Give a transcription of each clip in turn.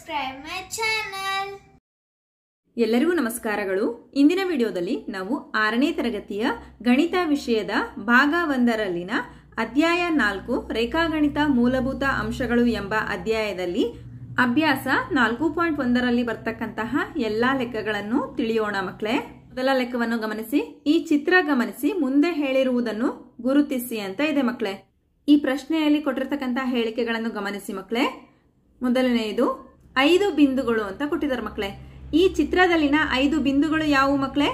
subscribe my channel. ಎಲ್ಲರಿಗೂ ನಮಸ್ಕಾರಗಳು. ಇಂದಿನ ವಿಡಿಯೋದಲ್ಲಿ ನಾವು 6ನೇ ತರಗತಿಯ ಗಣಿತ ವಿಷಯದ ಭಾಗ 1ರಲ್ಲಿನ ಅಧ್ಯಾಯ 4 ರೇಖಾಗಣಿತ ಮೂಲಭೂತ ಅಂಶಗಳು ಎಂಬ ಅಧ್ಯಾಯದಲ್ಲಿ ಅಭ್ಯಾಸ 4.1ರಲ್ಲಿ ಬರ್ತಕ್ಕಂತಹ ಎಲ್ಲಾ ಲೆಕ್ಕಗಳನ್ನು ತಿಳಿಯೋಣ ಮಕ್ಕಳೇ. ಮೊದಲ ಲೆಕ್ಕವನ್ನು ಗಮನಿಸಿ. ಈ ಚಿತ್ರ ಗಮನಿಸಿ, ಮುಂದೆ ಹೇಳಿರುವುದನ್ನು ಗುರುತಿಸಿ ಅಂತ ಇದೆ ಮಕ್ಕಳೇ. ಈ ಪ್ರಶ್ನೆಯಲ್ಲಿ ಕೊಟ್ಟಿರತಕ್ಕಂತಹ ಹೇಳಿಕೆಗಳನ್ನು ಗಮನಿಸಿ ಮಕ್ಕಳೇ. ಮೊದಲನೆಯದು 5 ಬಿಂದುಗಳು ಅಂತ ಕೊಟ್ಟಿದ್ದಾರೆ ಮಕ್ಕಳೇ. ಈ ಚಿತ್ರದಲ್ಲಿನ 5 ಬಿಂದುಗಳು ಯಾವುವು ಮಕ್ಕಳೇ?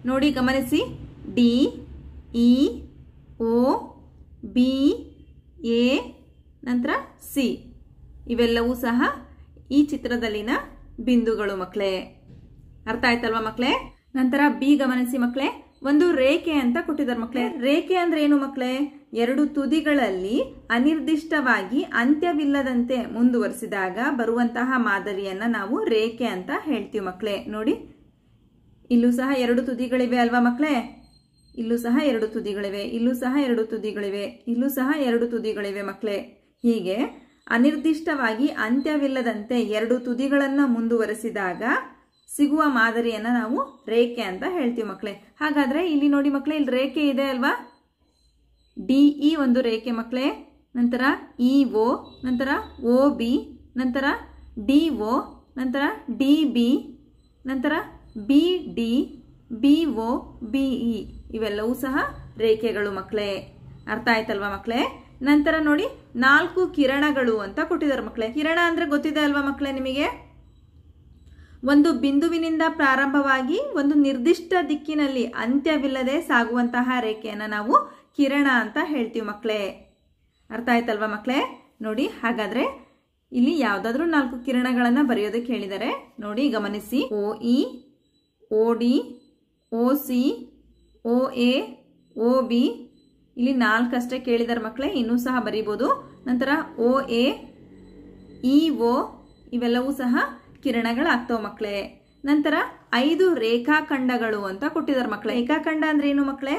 ನೋಡಿ ಗಮನಿಸಿ. D, E, O, B, A, ನಂತರ ಸಿ ಇವೆಲ್ಲವೂ ಸಹ ಈ ಚಿತ್ರದಲ್ಲಿನ ಬಿಂದುಗಳು ಮಕ್ಕಳೇ. ಅರ್ಥ ಆಯ್ತಲ್ವಾ ಮಕ್ಕಳೇ? ನಂತರ ಬಿ ಗಮನಿಸಿ ಮಕ್ಕಳೇ. ಒಂದು ರೇಖೆ ಅಂತ ಕೊಟ್ಟಿದ್ದಾರೆ ಮಕ್ಕಳೇ. ರೇಖೆ ಅಂದ್ರೆ ಏನು ಮಕ್ಕಳೇ? 2 ತುದಿಗಳಲ್ಲಿ ಅನಿರ್ದಿಷ್ಟವಾಗಿ ಅಂತ್ಯವಿಲ್ಲದಂತೆ ಮುಂದುವರಿಸಿದಾಗ ಬರುವಂತಹ ಮಾದರಿಯನ್ನ ನಾವು ರೇಖೆ ಅಂತ ಹೇಳ್ತೀವಿ ಮಕ್ಕಳೇ. ನೋಡಿ, ಇಲ್ಲೂ ಸಹ 2 ತುದಿಗಳಿವೆ ಅಲ್ವಾ ಮಕ್ಕಳೇ? ಇಲ್ಲೂ ಸಹ 2 ತುದಿಗಳಿವೆ, ಇಲ್ಲೂ ಸಹ 2 ತುದಿಗಳಿವೆ, ಇಲ್ಲೂ ಸಹ 2 ತುದಿಗಳಿವೆ ಮಕ್ಕಳೇ. ಹೀಗೆ ಅನಿರ್ದಿಷ್ಟವಾಗಿ ಅಂತ್ಯವಿಲ್ಲದಂತೆ 2 ತುದಿಗಳನ್ನ ಮುಂದುವರೆಸಿದಾಗ ಸಿಗುವ ಮಾದರಿಯನ್ನ ನಾವು ರೇಖೆ ಅಂತ ಹೇಳ್ತೀವಿ ಮಕ್ಕಳೇ. ಹಾಗಾದ್ರೆ ಇಲ್ಲಿ ನೋಡಿ ಮಕ್ಕಳೇ, ಇಲ್ಲಿ ರೇಖೆ ಇದೆ ಅಲ್ವಾ? ಡಿಇ ಒಂದು ರೇಖೆ ಮಕ್ಕಳೇ. ನಂತರ ಇಒ, ನಂತರ ಒ ಬಿ, ನಂತರ ಡಿಒ, ನಂತರ ಡಿಬಿ, ನಂತರ ಬಿಡಿ, ಬಿಒ, ಬಿಇ ಇವೆಲ್ಲವೂ ಸಹ ರೇಖೆಗಳು ಮಕ್ಕಳೇ. ಅರ್ಥ ಆಯ್ತಲ್ವಾ ಮಕ್ಕಳೇ? ನಂತರ ನೋಡಿ 4 ಕಿರಣಗಳು ಅಂತ ಕೊಟ್ಟಿದ್ದಾರೆ ಮಕ್ಕಳೇ. ಕಿರಣ ಅಂದ್ರೆ ಗೊತ್ತಿದೆ ಅಲ್ವಾ ಮಕ್ಕಳೇ ನಿಮಗೆ? ಒಂದು ಬಿಂದುವಿನಿಂದ ಪ್ರಾರಂಭವಾಗಿ ಒಂದು ನಿರ್ದಿಷ್ಟ ದಿಕ್ಕಿನಲ್ಲಿ ಅಂತ್ಯವಿಲ್ಲದೆ ಸಾಗುವಂತಹ ರೇಖೆಯನ್ನು ನಾವು ಕಿರಣ ಅಂತ ಹೇಳ್ತೀವಿ ಮಕ್ಕಳೇ. ಅರ್ಥ ಆಯ್ತಲ್ವಾ ಮಕ್ಕಳೇ? ನೋಡಿ, ಹಾಗಾದ್ರೆ ಇಲ್ಲಿ ಯಾವ್ದಾದ್ರು 4 ಕಿರಣಗಳನ್ನ ಬರೆಯೋದಕ್ಕೆ ಹೇಳಿದ್ದಾರೆ. ನೋಡಿ ಗಮನಿಸಿ. O E, O D, O C, O A, O B ಇಲ್ಲಿ 4 ಅಷ್ಟೇ ಕೇಳಿದಾರೆ ಮಕ್ಕಳೇ. ಇನ್ನೂ ಸಹ ಬರೀಬಹುದು. ನಂತರ ಒ ಎ, ಇ ಒ ಇವೆಲ್ಲವೂ ಸಹ ಕಿರಣಗಳಾಗ್ತವೆ ಮಕ್ಕಳೇ. ನಂತರ 5 ರೇಖಾಖಂಡಗಳು ಅಂತ ಕೊಟ್ಟಿದ್ದಾರೆ ಮಕ್ಕಳೇ. ರೇಖಾಖಂಡ ಅಂದ್ರೆ ಏನು ಮಕ್ಕಳೇ?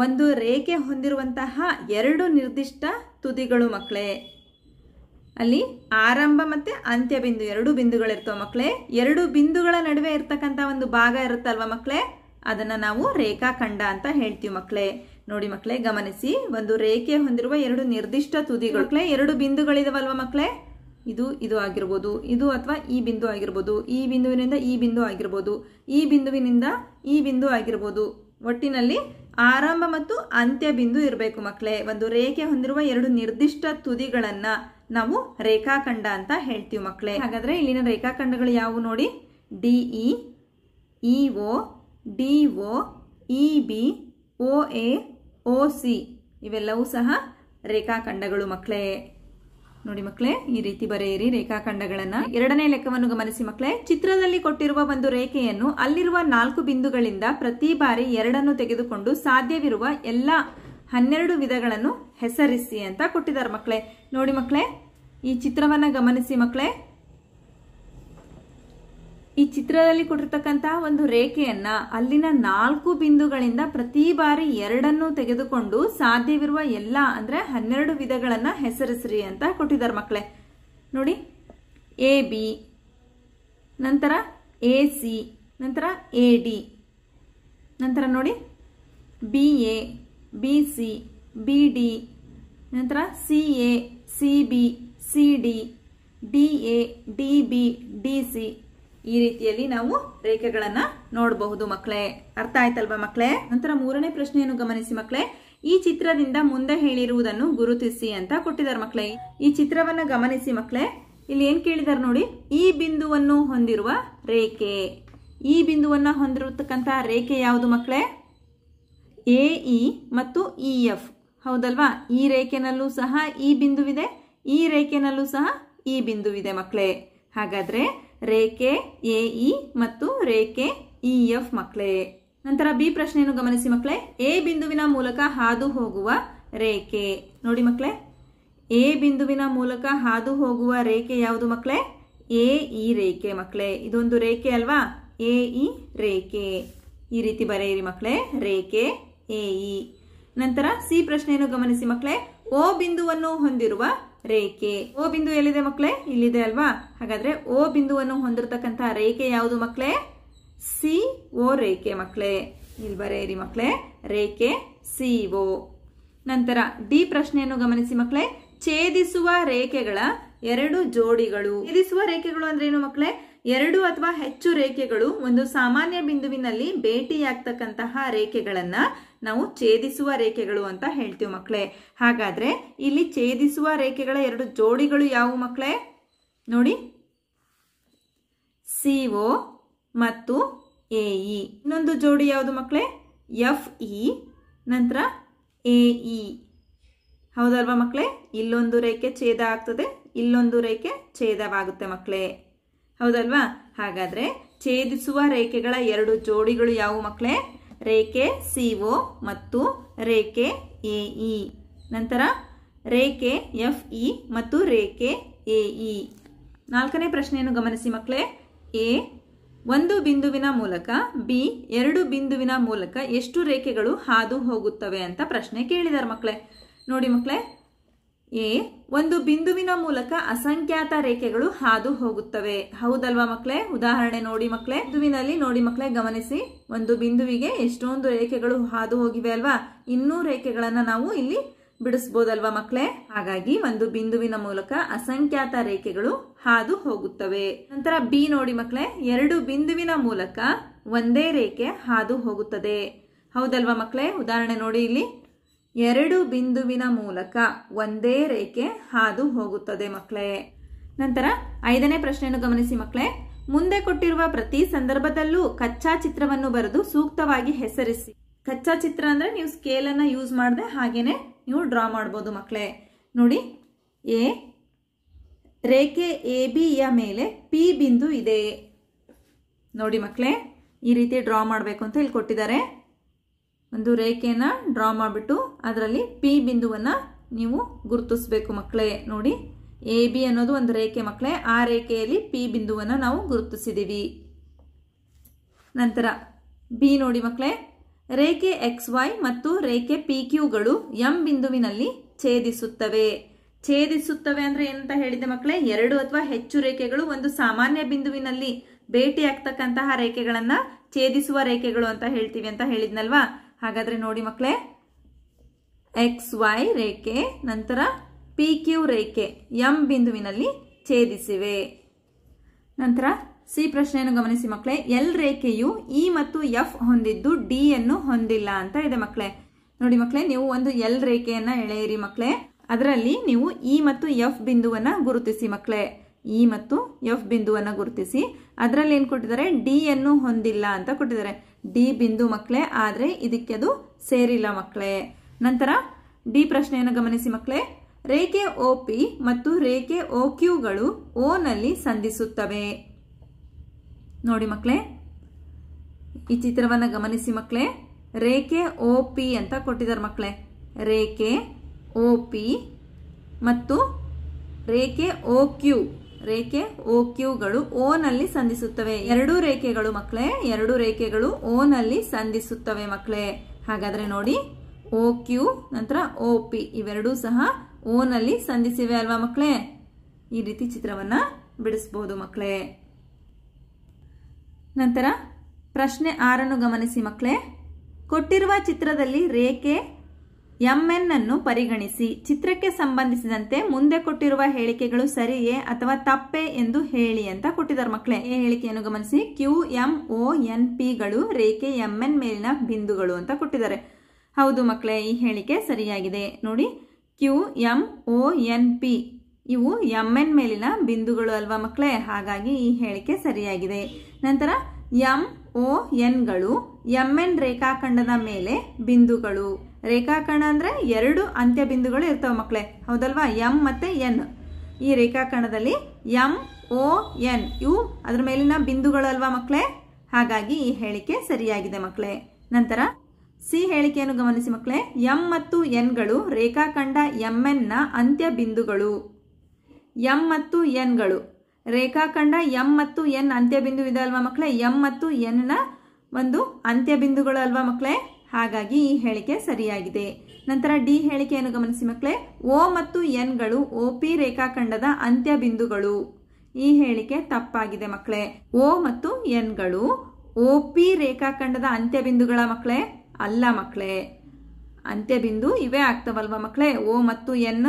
ಒಂದು ರೇಖೆ ಹೊಂದಿರುವಂತಹ 2 ನಿರ್ದಿಷ್ಟ ತುದಿಗಳು ಮಕ್ಕಳೇ. ಅಲ್ಲಿ ಆರಂಭ ಮತ್ತೆ ಅಂತ್ಯ ಬಿಂದು 2 ಬಿಂದುಗಳಿರ್ತವೆ ಮಕ್ಕಳೇ. 2 ಬಿಂದುಗಳ ನಡುವೆ ಇರ್ತಕ್ಕಂಥ ಒಂದು ಭಾಗ ಇರುತ್ತಲ್ವಾ ಮಕ್ಕಳೇ, ಅದನ್ನ ನಾವು ರೇಖಾಖಂಡ ಅಂತ ಹೇಳ್ತೀವಿ ಮಕ್ಕಳೇ. ನೋಡಿ ಮಕ್ಕಳೇ ಗಮನಿಸಿ. ಒಂದು ರೇಖೆ ಹೊಂದಿರುವ 2 ನಿರ್ದಿಷ್ಟ ತುದಿಗಳು ಮಕ್ಕಳೇ. 2 ಬಿಂದುಗಳಿದಾವಲ್ವಾ ಮಕ್ಕಳೇ? ಇದು ಆಗಿರ್ಬೋದು, ಇದು ಅಥವಾ ಈ ಬಿಂದು ಆಗಿರ್ಬೋದು, ಈ ಬಿಂದುವಿನಿಂದ ಈ ಬಿಂದು ಆಗಿರ್ಬೋದು, ಈ ಬಿಂದುವಿನಿಂದ ಈ ಬಿಂದು ಆಗಿರ್ಬೋದು. ಒಟ್ಟಿನಲ್ಲಿ ಆರಂಭ ಮತ್ತು ಅಂತ್ಯ ಬಿಂದು ಇರಬೇಕು ಮಕ್ಕಳೇ. ಒಂದು ರೇಖೆ ಹೊಂದಿರುವ 2 ನಿರ್ದಿಷ್ಟ ತುದಿಗಳನ್ನ ನಾವು ರೇಖಾಖಂಡ ಅಂತ ಹೇಳ್ತೀವಿ ಮಕ್ಕಳೇ. ಹಾಗಾದ್ರೆ ಇಲ್ಲಿನ ರೇಖಾಖಂಡಗಳು ಯಾವುವು ನೋಡಿ? DE, EO, DO, EB, O A, O C ಇವೆಲ್ಲವೂ ಸಹ ರೇಖಾಖಂಡಗಳು ಮಕ್ಕಳೇ. ನೋಡಿ ಮಕ್ಕಳೇ, ಈ ರೀತಿ ಬರೆಯಿರಿ ರೇಖಾಖಂಡಗಳನ್ನ. 2ನೇ ಲೆಕ್ಕವನ್ನು ಗಮನಿಸಿ ಮಕ್ಕಳೇ. ಚಿತ್ರದಲ್ಲಿ ಕೊಟ್ಟಿರುವ ಒಂದು ರೇಖೆಯನ್ನು ಅಲ್ಲಿರುವ 4 ಬಿಂದುಗಳಿಂದ ಪ್ರತಿ ಬಾರಿ 2 ತೆಗೆದುಕೊಂಡು ಸಾಧ್ಯವಿರುವ ಎಲ್ಲ 12 ವಿಧಗಳನ್ನು ಹೆಸರಿಸಿ ಅಂತ ಕೊಟ್ಟಿದ್ದಾರೆ ಮಕ್ಕಳೇ. ನೋಡಿ ಮಕ್ಕಳೇ, ಈ ಚಿತ್ರವನ್ನ ಗಮನಿಸಿ ಮಕ್ಕಳೇ. ಈ ಚಿತ್ರದಲ್ಲಿ ಕೊಟ್ಟಿರ್ತಕ್ಕಂತಹ ಒಂದು ರೇಖೆಯನ್ನ ಅಲ್ಲಿನ 4 ಬಿಂದುಗಳಿಂದ ಪ್ರತಿ ಬಾರಿ 2 ತೆಗೆದುಕೊಂಡು ಸಾಧ್ಯವಿರುವ ಎಲ್ಲ ಅಂದ್ರೆ 12 ವಿಧಗಳನ್ನ ಹೆಸರಿಸ್ರಿ ಅಂತ ಕೊಟ್ಟಿದ್ದಾರೆ ಮಕ್ಕಳೇ. ನೋಡಿ, ಎ ಬಿ, ನಂತರ ಎ ಸಿ, ನಂತರ ಎ ಡಿ, ನಂತರ ನೋಡಿ B A, B C, B D, ನಂತರ C A, C B, C D, D A, D B, D C ಈ ರೀತಿಯಲ್ಲಿ ನಾವು ರೇಖೆಗಳನ್ನ ನೋಡಬಹುದು ಮಕ್ಕಳೇ. ಅರ್ಥ ಆಯ್ತಲ್ವಾ ಮಕ್ಕಳೇ? ನಂತರ 3ನೇ ಪ್ರಶ್ನೆಯನ್ನು ಗಮನಿಸಿ ಮಕ್ಕಳೇ. ಈ ಚಿತ್ರದಿಂದ ಮುಂದೆ ಹೇಳಿರುವುದನ್ನು ಗುರುತಿಸಿ ಅಂತ ಕೊಟ್ಟಿದ್ದಾರೆ ಮಕ್ಕಳೇ. ಈ ಚಿತ್ರವನ್ನ ಗಮನಿಸಿ ಮಕ್ಕಳೇ. ಇಲ್ಲಿ ಏನ್ ಕೇಳಿದಾರೆ ನೋಡಿ? ಈ ಬಿಂದುವನ್ನು ಹೊಂದಿರುವ ರೇಖೆ. ಈ ಬಿಂದುವನ್ನ ಹೊಂದಿರತಕ್ಕಂತಹ ರೇಖೆ ಯಾವುದು ಮಕ್ಕಳೇ? ಎ ಇ ಮತ್ತು ಇ ಎಫ್ ಹೌದಲ್ವಾ? ಈ ರೇಖೆನಲ್ಲೂ ಸಹ ಈ ಬಿಂದುವಿದೆ, ಈ ರೇಖೆನಲ್ಲೂ ಸಹ ಈ ಬಿಂದುವಿದೆ ಮಕ್ಕಳೇ. ಹಾಗಾದ್ರೆ ರೇಖೆ ಎ ಇ ಮತ್ತು ರೇಖೆ ಇ ಎಫ್ ಮಕ್ಕಳೇ. ನಂತರ ಬಿ ಪ್ರಶ್ನೆಯನ್ನು ಗಮನಿಸಿ ಮಕ್ಕಳೇ. ಎ ಬಿಂದುವಿನ ಮೂಲಕ ಹಾದು ಹೋಗುವ ರೇಖೆ. ನೋಡಿ ಮಕ್ಕಳೇ, ಎ ಬಿಂದುವಿನ ಮೂಲಕ ಹಾದು ಹೋಗುವ ರೇಖೆ ಯಾವುದು ಮಕ್ಕಳೇ? ಎ ಇ ರೇಖೆ ಮಕ್ಕಳೇ. ಇದೊಂದು ರೇಖೆ ಅಲ್ವಾ? ಎ ಇ ರೇಖೆ. ಈ ರೀತಿ ಬರೆಯಿರಿ ಮಕ್ಕಳೇ, ರೇಖೆ ಎ ಇ. ನಂತರ ಸಿ ಪ್ರಶ್ನೆಯನ್ನು ಗಮನಿಸಿ ಮಕ್ಕಳೇ. ಓ ಬಿಂದುವನ್ನು ಹೊಂದಿರುವ ರೇಖೆ. ಓ ಬಿಂದು ಎಲ್ಲಿದೆ ಮಕ್ಕಳೇ? ಇಲ್ಲಿದೆ ಅಲ್ವಾ? ಹಾಗಾದ್ರೆ ಓ ಬಿಂದುವನ್ನು ಹೊಂದಿರತಕ್ಕಂತಹ ರೇಖೆ ಯಾವುದು ಮಕ್ಕಳೇ? ಸಿ ಓ ರೇಖೆ ಮಕ್ಕಳೇ. ಇಲ್ಲಿ ಬರೆಯಿರಿ ಮಕ್ಕಳೇ, ರೇಖೆ ಸಿ ಓ. ನಂತರ ಡಿ ಪ್ರಶ್ನೆಯನ್ನು ಗಮನಿಸಿ ಮಕ್ಕಳೇ. ಛೇದಿಸುವ ರೇಖೆಗಳ ಎರಡು ಜೋಡಿಗಳು. ಛೇದಿಸುವ ರೇಖೆಗಳು ಅಂದ್ರೆ ಏನು ಮಕ್ಕಳೇ? ಎರಡು ಅಥವಾ ಹೆಚ್ಚು ರೇಖೆಗಳು ಒಂದು ಸಾಮಾನ್ಯ ಬಿಂದುವಿನಲ್ಲಿ ಭೇಟಿಯಾಗ್ತಕ್ಕಂತಹ ರೇಖೆಗಳನ್ನ ನಾವು ಛೇದಿಸುವ ರೇಖೆಗಳು ಅಂತ ಹೇಳ್ತೀವಿ ಮಕ್ಕಳೇ. ಹಾಗಾದ್ರೆ ಇಲ್ಲಿ ಛೇದಿಸುವ ರೇಖೆಗಳ ಎರಡು ಜೋಡಿಗಳು ಯಾವುವು ಮಕ್ಕಳೇ? ನೋಡಿ, CO ಮತ್ತು AE. ಇನ್ನೊಂದು ಜೋಡಿ ಯಾವುದು ಮಕ್ಕಳೇ? FE ನಂತರ AE. ಹೌದಲ್ವಾ ಮಕ್ಕಳೇ? ಇಲ್ಲೊಂದು ರೇಖೆ ಛೇದ ಆಗ್ತದೆ, ಇಲ್ಲೊಂದು ರೇಖೆ ಛೇದವಾಗುತ್ತೆ ಮಕ್ಕಳೇ. ಹೌದಲ್ವಾ? ಹಾಗಾದ್ರೆ ಛೇದಿಸುವ ರೇಖೆಗಳ ಎರಡು ಜೋಡಿಗಳು ಯಾವುವು ಮಕ್ಕಳೇ? ರೇಖೆ CO ಮತ್ತು ರೇಖೆ AE. ನಂತರ ರೇಖೆ FE ಮತ್ತು ರೇಖೆ AE. ನಾಲ್ಕನೇ ಪ್ರಶ್ನೆಯನ್ನು ಗಮನಿಸಿ ಮಕ್ಕಳೇ. A ಒಂದು ಬಿಂದುವಿನ ಮೂಲಕ, B ಎರಡು ಬಿಂದುವಿನ ಮೂಲಕ ಎಷ್ಟು ರೇಖೆಗಳು ಹಾದು ಹೋಗುತ್ತವೆ ಅಂತ ಪ್ರಶ್ನೆ ಕೇಳಿದಾರೆ ಮಕ್ಕಳೇ. ನೋಡಿ ಮಕ್ಕಳೇ, ಎ ಒಂದು ಬಿಂದುವಿನ ಮೂಲಕ ಅಸಂಖ್ಯಾತ ರೇಖೆಗಳು ಹಾದು ಹೋಗುತ್ತವೆ. ಹೌದಲ್ವಾ ಮಕ್ಕಳೇ? ಉದಾಹರಣೆ ನೋಡಿ ಮಕ್ಕಳೇ, ಬಿಂದುವಿನಲ್ಲಿ ನೋಡಿ ಮಕ್ಕಳೇ, ಗಮನಿಸಿ, ಒಂದು ಬಿಂದುವಿಗೆ ಎಷ್ಟೊಂದು ರೇಖೆಗಳು ಹಾದು ಹೋಗಿವೆ ಅಲ್ವಾ? ಇನ್ನೂ ರೇಖೆಗಳನ್ನ ನಾವು ಇಲ್ಲಿ ಬಿಡಿಸಬಹುದಲ್ವಾ ಮಕ್ಕಳೇ? ಹಾಗಾಗಿ ಒಂದು ಬಿಂದುವಿನ ಮೂಲಕ ಅಸಂಖ್ಯಾತ ರೇಖೆಗಳು ಹಾದು ಹೋಗುತ್ತವೆ. ನಂತರ ಬಿ ನೋಡಿ ಮಕ್ಕಳೇ, ಎರಡು ಬಿಂದುವಿನ ಮೂಲಕ ಒಂದೇ ರೇಖೆ ಹಾದು ಹೋಗುತ್ತದೆ. ಹೌದಲ್ವಾ ಮಕ್ಕಳೇ? ಉದಾಹರಣೆ ನೋಡಿ, ಇಲ್ಲಿ ಎರಡು ಬಿಂದುವಿನ ಮೂಲಕ ಒಂದೇ ರೇಖೆ ಹಾದು ಹೋಗುತ್ತದೆ ಮಕ್ಕಳೇ. ನಂತರ ಐದನೇ ಪ್ರಶ್ನೆಯನ್ನು ಗಮನಿಸಿ ಮಕ್ಕಳೇ. ಮುಂದೆ ಕೊಟ್ಟಿರುವ ಪ್ರತಿ ಸಂದರ್ಭದಲ್ಲೂ ಕಚ್ಚಾ ಚಿತ್ರವನ್ನು ಬರೆದು ಸೂಕ್ತವಾಗಿ ಹೆಸರಿಸಿ. ಕಚ್ಚಾ ಚಿತ್ರ ಅಂದ್ರೆ ನೀವು ಸ್ಕೇಲ್ ಅನ್ನ ಯೂಸ್ ಮಾಡದೆ ಹಾಗೇನೆ ನೀವು ಡ್ರಾ ಮಾಡಬಹುದು ಮಕ್ಕಳೇ. ನೋಡಿ, ಎ ರೇಖೆ AB ಯ ಮೇಲೆ P ಬಿಂದು ಇದೆ. ನೋಡಿ ಮಕ್ಕಳೇ, ಈ ರೀತಿ ಡ್ರಾ ಮಾಡಬೇಕು ಅಂತ ಇಲ್ಲಿ ಕೊಟ್ಟಿದ್ದಾರೆ. ಒಂದು ರೇಖೆಯನ್ನ ಡ್ರಾ ಮಾಡಿಬಿಟ್ಟು ಅದರಲ್ಲಿ P ಬಿಂದುವನ್ನ ನೀವು ಗುರುತಿಸಬೇಕು ಮಕ್ಕಳೇ. ನೋಡಿ, AB ಅನ್ನೋದು ಒಂದು ರೇಖೆ ಮಕ್ಕಳೇ. ಆ ರೇಖೆಯಲ್ಲಿ P ಬಿಂದುವನ್ನ ನಾವು ಗುರುತಿಸಿದೀವಿ. ನಂತರ ಬಿ ನೋಡಿ ಮಕ್ಕಳೇ, ರೇಖೆ XY ಮತ್ತು ರೇಖೆ PQಗಳು M ಬಿಂದುವಿನಲ್ಲಿ ಛೇದಿಸುತ್ತವೆ. ಛೇದಿಸುತ್ತವೆ ಅಂದ್ರೆ ಏನಂತ ಹೇಳಿದೆ ಮಕ್ಕಳೇ? ಎರಡು ಅಥವಾ ಹೆಚ್ಚು ರೇಖೆಗಳು ಒಂದು ಸಾಮಾನ್ಯ ಬಿಂದುವಿನಲ್ಲಿ ಭೇಟಿ ಆಗ್ತಕ್ಕಂತಹ ರೇಖೆಗಳನ್ನ ಛೇದಿಸುವ ರೇಖೆಗಳು ಅಂತ ಹೇಳ್ತೀವಿ ಅಂತ ಹೇಳಿದ್ನಲ್ವಾ? ಹಾಗಾದ್ರೆ ನೋಡಿ ಮಕ್ಕಳೇ, XY ರೇಖೆ ನಂತರ PQ ರೇಖೆ M ಬಿಂದುವಿನಲ್ಲಿ ಛೇದಿಸಿವೆ. ನಂತರ ಸಿ ಪ್ರಶ್ನೆಯನ್ನು ಗಮನಿಸಿ ಮಕ್ಕಳೇ. L ರೇಖೆಯು E ಮತ್ತು F ಹೊಂದಿದ್ದು D ಯನ್ನು ಹೊಂದಿಲ್ಲ ಅಂತ ಇದೆ ಮಕ್ಕಳೇ. ನೋಡಿ ಮಕ್ಕಳೇ, ನೀವು ಒಂದು L ರೇಖೆಯನ್ನ ಎಳೆಯಿರಿ ಮಕ್ಕಳೇ. ಅದರಲ್ಲಿ ನೀವು E ಮತ್ತು F ಬಿಂದುವನ್ನ ಗುರುತಿಸಿ ಮಕ್ಕಳೇ. E ಮತ್ತು F ಬಿಂದುವನ್ನ ಗುರುತಿಸಿ ಅದರಲ್ಲಿ ಏನ್ ಕೊಟ್ಟಿದ್ದಾರೆ? D ಯನ್ನು ಹೊಂದಿಲ್ಲ ಅಂತ ಕೊಟ್ಟಿದ್ದಾರೆ. D ಬಿಂದು ಮಕ್ಕಳೇ, ಆದ್ರೆ ಇದಕ್ಕೆ ಅದು ಸೇರಿಲ್ಲ ಮಕ್ಕಳೇ. ನಂತರ ಡಿ ಪ್ರಶ್ನೆಯನ್ನು ಗಮನಿಸಿ ಮಕ್ಕಳೇ. ರೇಖೆ OP ಮತ್ತು ರೇಖೆ OQಗಳು O ನಲ್ಲಿ ಸಂಧಿಸುತ್ತವೆ. ನೋಡಿ ಮಕ್ಕಳೇ, ಈ ಚಿತ್ರವನ್ನ ಗಮನಿಸಿ ಮಕ್ಕಳೇ. ರೇಖೆ OP ಅಂತ ಕೊಟ್ಟಿದ್ದಾರೆ ಮಕ್ಕಳೇ. ರೇಖೆ OP ಮತ್ತು ರೇಖೆ OQಗಳು O ನಲ್ಲಿ ಸಂಧಿಸುತ್ತವೆ. ಎರಡು ರೇಖೆಗಳು ಮಕ್ಕಳೇ, ಎರಡು ರೇಖೆಗಳು O ನಲ್ಲಿ ಸಂಧಿಸುತ್ತವೆ ಮಕ್ಕಳೇ. ಹಾಗಾದ್ರೆ ನೋಡಿ, OQ ನಂತರ OP ಇವೆರಡೂ ಸಹ O ನಲ್ಲಿ ಸಂಧಿಸಿವೆ ಅಲ್ವಾ ಮಕ್ಕಳೇ? ಈ ರೀತಿ ಚಿತ್ರವನ್ನ ಬಿಡಿಸಬಹುದು ಮಕ್ಕಳೇ. ನಂತರ ಪ್ರಶ್ನೆ 6 ಗಮನಿಸಿ ಮಕ್ಕಳೇ. ಕೊಟ್ಟಿರುವ ಚಿತ್ರದಲ್ಲಿ ರೇಖೆ MN ಅನ್ನು ಪರಿಗಣಿಸಿ. ಚಿತ್ರಕ್ಕೆ ಸಂಬಂಧಿಸಿದಂತೆ ಮುಂದೆ ಕೊಟ್ಟಿರುವ ಹೇಳಿಕೆಗಳು ಸರಿಯೇ ಅಥವಾ ತಪ್ಪೇ ಎಂದು ಹೇಳಿ ಅಂತ ಕೊಟ್ಟಿದ್ದಾರೆ ಮಕ್ಕಳೇ. ಈ ಹೇಳಿಕೆಯನ್ನು ಗಮನಿಸಿ. QMONPಗಳು ರೇಖೆ MN ಮೇಲಿನ ಬಿಂದುಗಳು ಅಂತ ಕೊಟ್ಟಿದ್ದಾರೆ. ಹೌದು ಮಕ್ಕಳೇ, ಈ ಹೇಳಿಕೆ ಸರಿಯಾಗಿದೆ. ನೋಡಿ, QMONP ಇವು MN ಮೇಲಿನ ಬಿಂದುಗಳು ಅಲ್ವಾ ಮಕ್ಕಳೇ? ಹಾಗಾಗಿ ಈ ಹೇಳಿಕೆ ಸರಿಯಾಗಿದೆ. ನಂತರ MONಗಳು MN ರೇಖಾಖಂಡದ ಮೇಲೆ ಬಿಂದುಗಳು. ರೇಖಾಖಂಡ ಅಂದ್ರೆ ಎರಡು ಅಂತ್ಯ ಬಿಂದುಗಳು ಇರ್ತಾವ ಮಕ್ಕಳೇ. ಹೌದಲ್ವಾ? M ಮತ್ತೆ N. ಈ ರೇಖಾಖಂಡದಲ್ಲಿ MON ಇವು ಅದ್ರ ಮೇಲಿನ ಬಿಂದುಗಳು ಅಲ್ವಾ ಮಕ್ಕಳೇ? ಹಾಗಾಗಿ ಈ ಹೇಳಿಕೆ ಸರಿಯಾಗಿದೆ ಮಕ್ಕಳೇ. ನಂತರ ಸಿ ಹೇಳಿಕೆಯನ್ನು ಗಮನಿಸಿ ಮಕ್ಕಳೇ. M ಮತ್ತು Nಗಳು ರೇಖಾಖಂಡ MN ನ ಅಂತ್ಯ ಬಿಂದುಗಳು. M ಮತ್ತು Nಗಳು ರೇಖಾಖಂಡ M ಮತ್ತು N ಅಂತ್ಯ ಬಿಂದು ಇದೆ ಅಲ್ವಾ ಮಕ್ಕಳೇ? M ಮತ್ತು N ನ ಒಂದು ಅಂತ್ಯ ಬಿಂದುಗಳು ಅಲ್ವಾ ಮಕ್ಕಳೇ? ಹಾಗಾಗಿ ಈ ಹೇಳಿಕೆ ಸರಿಯಾಗಿದೆ. ನಂತರ ಡಿ ಹೇಳಿಕೆಯನ್ನು ಗಮನಿಸಿ ಮಕ್ಕಳೇ. ಓ ಮತ್ತು ಎನ್ಗಳು OP ರೇಖಾಖಂಡದ ಅಂತ್ಯ ಬಿಂದುಗಳು. ಈ ಹೇಳಿಕೆ ತಪ್ಪಾಗಿದೆ ಮಕ್ಕಳೇ. ಓ ಮತ್ತು ಎನ್ಗಳು OP ರೇಖಾಖಂಡದ ಅಂತ್ಯ ಬಿಂದುಗಳ ಮಕ್ಕಳೇ ಅಲ್ಲ ಮಕ್ಕಳೇ. ಅಂತ್ಯ ಬಿಂದು ಇವೇ ಆಗ್ತವಲ್ವಾ ಮಕ್ಕಳೇ, ಓ ಮತ್ತು ಎನ್.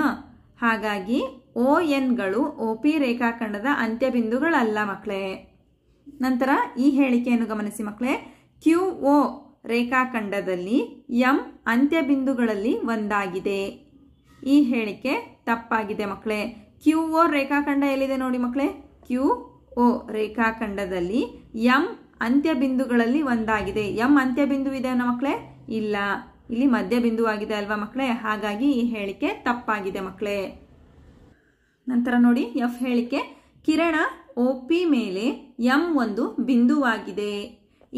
ಹಾಗಾಗಿ ONಗಳು OP ರೇಖಾಖಂಡದ ಅಂತ್ಯ ಬಿಂದುಗಳಲ್ಲ ಮಕ್ಕಳೇ. ನಂತರ ಈ ಹೇಳಿಕೆಯನ್ನು ಗಮನಿಸಿ ಮಕ್ಕಳೇ. QO ರೇಖಾಖಂಡದಲ್ಲಿ M ಅಂತ್ಯ ಬಿಂದುಗಳಲ್ಲಿ ಒಂದಾಗಿದೆ. ಈ ಹೇಳಿಕೆ ತಪ್ಪಾಗಿದೆ ಮಕ್ಕಳೇ. QO ರೇಖಾಖಂಡ ಎಲ್ಲಿದೆ ನೋಡಿ ಮಕ್ಕಳೇ. QO ರೇಖಾಖಂಡದಲ್ಲಿ M ಅಂತ್ಯ ಬಿಂದುಗಳಲ್ಲಿ ಒಂದಾಗಿದೆ. M ಅಂತ್ಯ ಬಿಂದು ಇದೆ ಮಕ್ಕಳೇ? ಇಲ್ಲ, ಇಲ್ಲಿ ಮಧ್ಯ ಬಿಂದು ಆಗಿದೆ ಅಲ್ವಾ ಮಕ್ಕಳೇ. ಹಾಗಾಗಿ ಈ ಹೇಳಿಕೆ ತಪ್ಪಾಗಿದೆ ಮಕ್ಕಳೇ. ನಂತರ ನೋಡಿ F ಹೇಳಿಕೆ. ಕಿರಣ OP ಮೇಲೆ M ಒಂದು ಬಿಂದುವಾಗಿದೆ.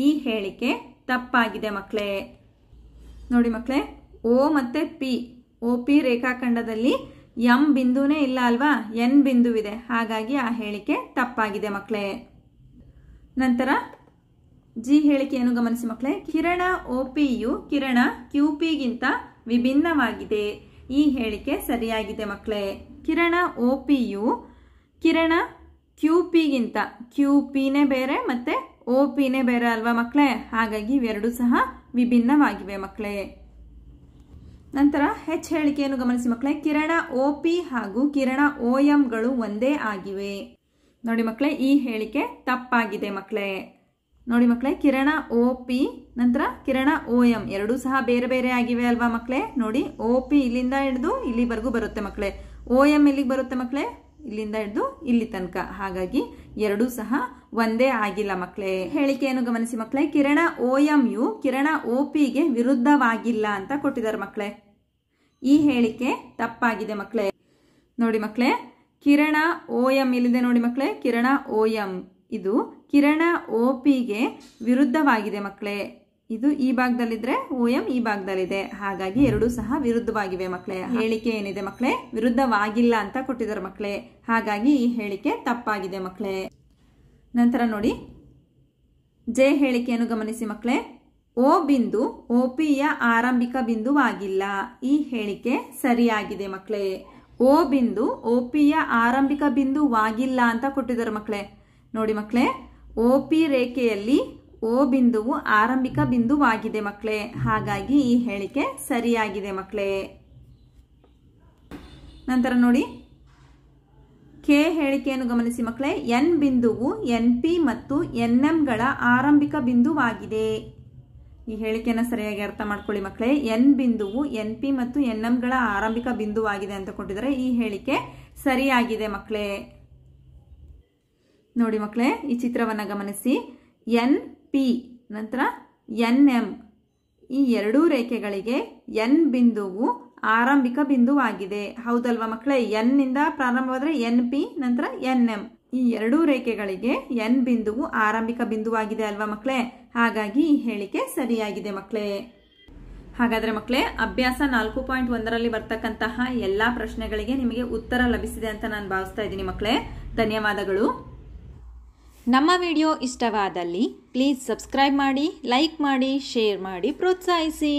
ಈ ಹೇಳಿಕೆ ತಪ್ಪಾಗಿದೆ ಮಕ್ಕಳೇ. ನೋಡಿ ಮಕ್ಕಳೇ, O ಮತ್ತೆ P OP ರೇಖಾಖಂಡದಲ್ಲಿ M ಬಿಂದುನೇ ಇಲ್ಲ ಅಲ್ವಾ, N ಬಿಂದುವಿದೆ. ಹಾಗಾಗಿ ಆ ಹೇಳಿಕೆ ತಪ್ಪಾಗಿದೆ ಮಕ್ಕಳೇ. ನಂತರ ಜಿ ಹೇಳಿಕೆಯನ್ನು ಗಮನಿಸಿ ಮಕ್ಕಳೇ. ಕಿರಣ OPಯು ಕಿರಣ QPಗಿಂತ ವಿಭಿನ್ನವಾಗಿದೆ. ಈ ಹೇಳಿಕೆ ಸರಿಯಾಗಿದೆ ಮಕ್ಕಳೇ. ಕಿರಣ OPಯು ಕಿರಣ QPಗಿಂತ, QPನೇ ಬೇರೆ ಮತ್ತೆ OPನೇ ಬೇರೆ ಅಲ್ವಾ ಮಕ್ಕಳೇ. ಹಾಗಾಗಿ ಇವೆರಡೂ ಸಹ ವಿಭಿನ್ನವಾಗಿವೆ ಮಕ್ಕಳೇ. ನಂತರ H ಹೇಳಿಕೆಯನ್ನು ಗಮನಿಸಿ ಮಕ್ಕಳೇ. ಕಿರಣ OP ಹಾಗೂ ಕಿರಣ OMಗಳು ಒಂದೇ ಆಗಿವೆ. ನೋಡಿ ಮಕ್ಕಳೇ, ಈ ಹೇಳಿಕೆ ತಪ್ಪಾಗಿದೆ ಮಕ್ಕಳೇ. ನೋಡಿ ಮಕ್ಕಳೇ, ಕಿರಣ OP ನಂತರ ಕಿರಣ OM ಎರಡೂ ಸಹ ಬೇರೆ ಬೇರೆ ಆಗಿವೆ ಅಲ್ವಾ ಮಕ್ಕಳೇ. ನೋಡಿ, OP ಇಲ್ಲಿಂದ ಹಿಡಿದು ಇಲ್ಲಿವರೆಗೂ ಬರುತ್ತೆ ಮಕ್ಕಳೇ. OM ಎಲ್ಲಿಗೆ ಬರುತ್ತೆ ಮಕ್ಕಳೇ? ಇಲ್ಲಿಂದ ಹಿಡಿದು ಇಲ್ಲಿ ತನಕ. ಹಾಗಾಗಿ ಎರಡೂ ಸಹ ಒಂದೇ ಆಗಿಲ್ಲ ಮಕ್ಕಳೇ. ಹೇಳಿಕೆಯನ್ನು ಗಮನಿಸಿ ಮಕ್ಕಳೇ. ಕಿರಣ OMಯು ಕಿರಣ OPಗೆ ವಿರುದ್ಧವಾಗಿಲ್ಲ ಅಂತ ಕೊಟ್ಟಿದ್ದಾರೆ ಮಕ್ಕಳೇ. ಈ ಹೇಳಿಕೆ ತಪ್ಪಾಗಿದೆ ಮಕ್ಕಳೇ. ನೋಡಿ ಮಕ್ಕಳೇ, ಕಿರಣ OM ಇಲ್ಲಿದೆ ನೋಡಿ ಮಕ್ಕಳೇ. ಕಿರಣ OM ಇದು ಕಿರಣ OPಗೆ ವಿರುದ್ಧವಾಗಿದೆ ಮಕ್ಕಳೇ. ಇದು ಈ ಭಾಗದಲ್ಲಿದ್ರೆ OM ಈ ಭಾಗದಲ್ಲಿದೆ. ಹಾಗಾಗಿ ಎರಡೂ ಸಹ ವಿರುದ್ಧವಾಗಿವೆ ಮಕ್ಕಳೇ. ಹೇಳಿಕೆ ಏನಿದೆ ಮಕ್ಕಳೇ? ವಿರುದ್ಧವಾಗಿಲ್ಲ ಅಂತ ಕೊಟ್ಟಿದ್ದಾರೆ ಮಕ್ಕಳೇ. ಹಾಗಾಗಿ ಈ ಹೇಳಿಕೆ ತಪ್ಪಾಗಿದೆ ಮಕ್ಕಳೇ. ನಂತರ ನೋಡಿ ಜೆ ಹೇಳಿಕೆಯನ್ನು ಗಮನಿಸಿ ಮಕ್ಕಳೇ. O ಬಿಂದು OPಯ ಆರಂಭಿಕ ಬಿಂದುವಾಗಿಲ್ಲ. ಈ ಹೇಳಿಕೆ ಸರಿಯಾಗಿದೆ ಮಕ್ಕಳೇ. O ಬಿಂದು OPಯ ಆರಂಭಿಕ ಬಿಂದುವಾಗಿಲ್ಲ ಅಂತ ಕೊಟ್ಟಿದ್ದಾರೆ ಮಕ್ಕಳೇ. ನೋಡಿ ಮಕ್ಕಳೇ, OP ರೇಖೆಯಲ್ಲಿ O ಬಿಂದುವು ಆರಂಭಿಕ ಬಿಂದುವಾಗಿದೆ ಮಕ್ಕಳೇ. ಹಾಗಾಗಿ ಈ ಹೇಳಿಕೆ ಸರಿಯಾಗಿದೆ ಮಕ್ಕಳೇ. ನಂತರ ನೋಡಿ K ಹೇಳಿಕೆಯನ್ನು ಗಮನಿಸಿ ಮಕ್ಕಳೇ. N ಬಿಂದುವು NP ಮತ್ತು NMಗಳ ಆರಂಭಿಕ ಬಿಂದುವಾಗಿದೆ. ಈ ಹೇಳಿಕೆಯನ್ನು ಸರಿಯಾಗಿ ಅರ್ಥ ಮಾಡ್ಕೊಳ್ಳಿ ಮಕ್ಕಳೇ. N ಬಿಂದುವು NP ಮತ್ತು NMಗಳ ಆರಂಭಿಕ ಬಿಂದುವಾಗಿದೆ ಅಂತ ಕೊಟ್ಟಿದ್ದಾರೆ. ಈ ಹೇಳಿಕೆ ಸರಿಯಾಗಿದೆ ಮಕ್ಕಳೇ. ನೋಡಿ ಮಕ್ಕಳೇ, ಈ ಚಿತ್ರವನ್ನು ಗಮನಿಸಿ. NP ನಂತರ NM ಈ ಎರಡೂ ರೇಖೆಗಳಿಗೆ N ಬಿಂದುವು ಆರಂಭಿಕ ಬಿಂದುವಾಗಿದೆ. ಹೌದಲ್ವಾ ಮಕ್ಕಳೇ? N ನಿಂದ ಪ್ರಾರಂಭವಾದರೆ NP ನಂತರ NM ಈ ಎರಡೂ ರೇಖೆಗಳಿಗೆ N ಬಿಂದುವು ಆರಂಭಿಕ ಬಿಂದುವಾಗಿದೆ ಅಲ್ವಾ ಮಕ್ಕಳೇ. ಹಾಗಾಗಿ ಈ ಹೇಳಿಕೆ ಸರಿಯಾಗಿದೆ ಮಕ್ಕಳೇ. ಹಾಗಾದ್ರೆ ಮಕ್ಕಳೇ, ಅಭ್ಯಾಸ 4.1ರಲ್ಲಿ ಬರ್ತಕ್ಕಂತಹ ಎಲ್ಲಾ ಪ್ರಶ್ನೆಗಳಿಗೆ ನಿಮಗೆ ಉತ್ತರ ಲಭಿಸಿದೆ ಅಂತ ನಾನು ಭಾವಿಸ್ತಾ ಇದ್ದೀನಿ ಮಕ್ಕಳೇ. ಧನ್ಯವಾದಗಳು. ನಮ್ಮ ವಿಡಿಯೋ ಇಷ್ಟವಾದಲ್ಲಿ ಪ್ಲೀಸ್ ಸಬ್ಸ್ಕ್ರೈಬ್ ಮಾಡಿ, ಲೈಕ್ ಮಾಡಿ, ಶೇರ್ ಮಾಡಿ, ಪ್ರೋತ್ಸಾಹಿಸಿ.